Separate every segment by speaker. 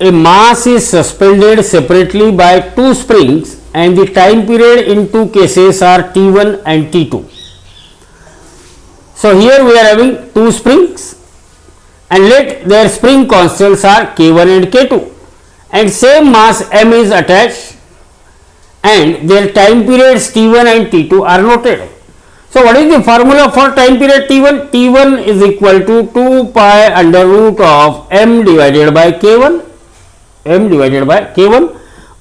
Speaker 1: a mass is suspended separately by two springs and the time period in two cases are T1 and T2. So here we are having two springs and let their spring constants are K1 and K2 and same mass M is attached and their time periods T1 and T2 are noted. So what is the formula for time period T1? T1 is equal to 2 pi under root of M divided by K1,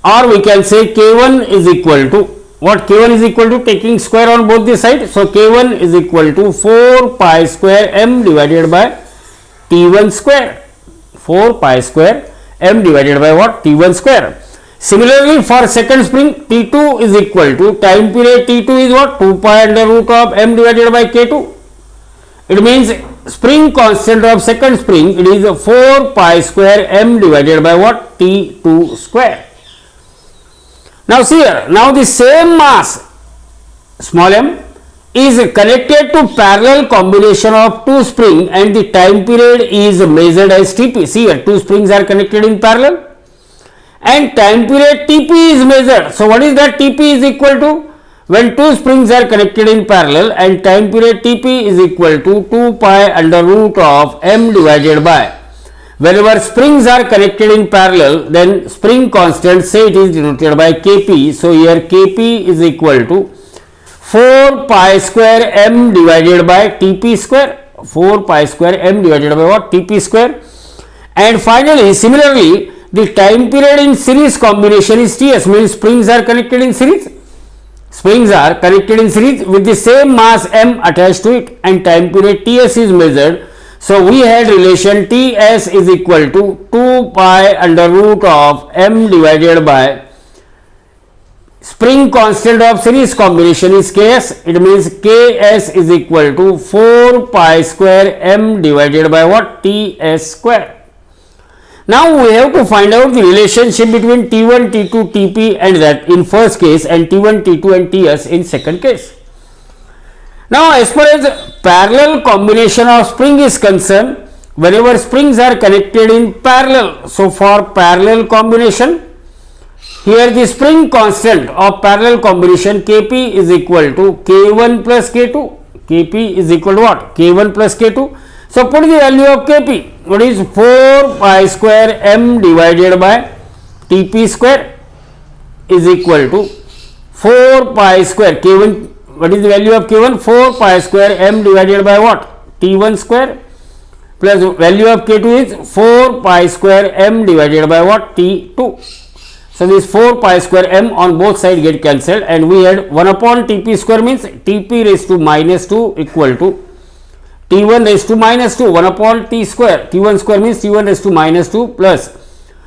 Speaker 1: or we can say K1 is equal to what? K1 is equal to taking square on both the sides. So K1 is equal to 4 pi square M divided by T1 square. 4 pi square M divided by what? T1 square. Similarly, for second spring, T2 is equal to time period T2 is what? 2 pi under root of M divided by K2. It means spring constant of second spring, it is 4 pi square M divided by what? T2 square. Now see here, now the same mass small m is connected to parallel combination of two spring and the time period is measured as Tp. See here, two springs are connected in parallel and time period Tp is measured. So what is that? Tp is equal to, when two springs are connected in parallel and time period Tp is equal to 2 pi under root of M divided by, whenever springs are connected in parallel, then spring constant, say it is denoted by Kp. So here Kp is equal to 4 pi square M divided by Tp square. 4 pi square M divided by what? Tp square. And finally, similarly, the time period in series combination is Ts, means springs are connected in series. Springs are connected in series with the same mass M attached to it and time period Ts is measured. So we had relation Ts is equal to 2 pi under root of M divided by spring constant of series combination is Ks. It means Ks is equal to 4 pi square M divided by what? Ts square. Now we have to find out the relationship between T1, T2, Tp and that in first case and T1, T2 and Ts in second case. Now as far as parallel combination of spring is concerned, whenever springs are connected in parallel, so for parallel combination, here the spring constant of parallel combination Kp is equal to K1 plus K2. Kp is equal to what? K1 plus K2. So put the value of Kp, what is 4 pi square M divided by Tp square is equal to 4 pi square K1. What is the value of K1? 4 pi square M divided by what? T1 square plus value of K2 is 4 pi square M divided by what? T2. So this 4 pi square M on both sides get cancelled and we had 1 upon Tp square means Tp raised to minus 2 equal to T1 raised to minus 2, 1 upon T square. T1 square means T1 raised to minus 2 plus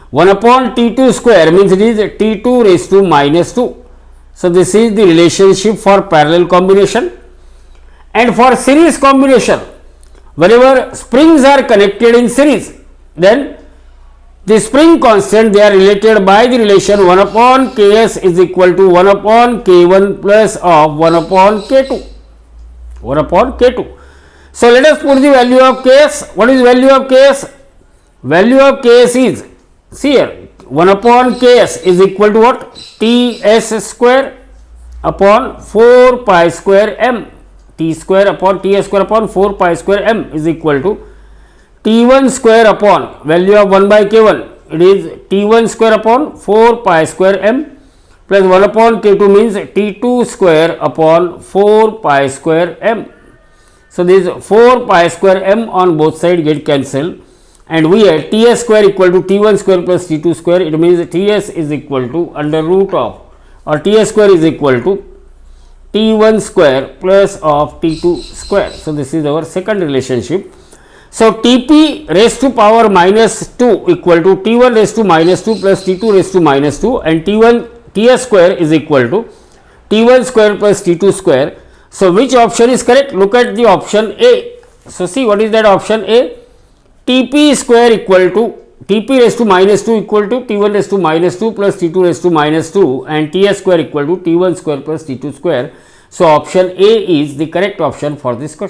Speaker 1: 1 upon T2 square means it is T2 raised to minus 2. So this is the relationship for parallel combination. And for series combination, whenever springs are connected in series, then the spring constant they are related by the relation 1 upon Ks is equal to 1 upon K1 plus of 1 upon K2. 1 upon K2. So let us put the value of Ks. What is value of Ks? Value of Ks is, see here, 1 upon Ks is equal to what? Ts square upon 4 pi square M. T square upon Ts square upon 4 pi square M is equal to T1 square upon value of 1 by K1. It is T1 square upon 4 pi square M plus 1 upon K2 means T2 square upon 4 pi square M. So this 4 pi square M on both sides get cancelled and we have Ts square equal to T1 square plus T2 square. It means Ts is equal to under root of, or Ts square is equal to T1 square plus of T2 square. So this is our second relationship. So Tp raised to power minus 2 equal to T1 raised to minus 2 plus T2 raised to minus 2 and Ts square is equal to T1 square plus T2 square. So which option is correct? Look at the option A. So see what is that option A? Tp square equal to Tp raised to minus 2 equal to T1 raised to minus 2 plus T2 raised to minus 2 and Ts square equal to T1 square plus T2 square. So option A is the correct option for this question.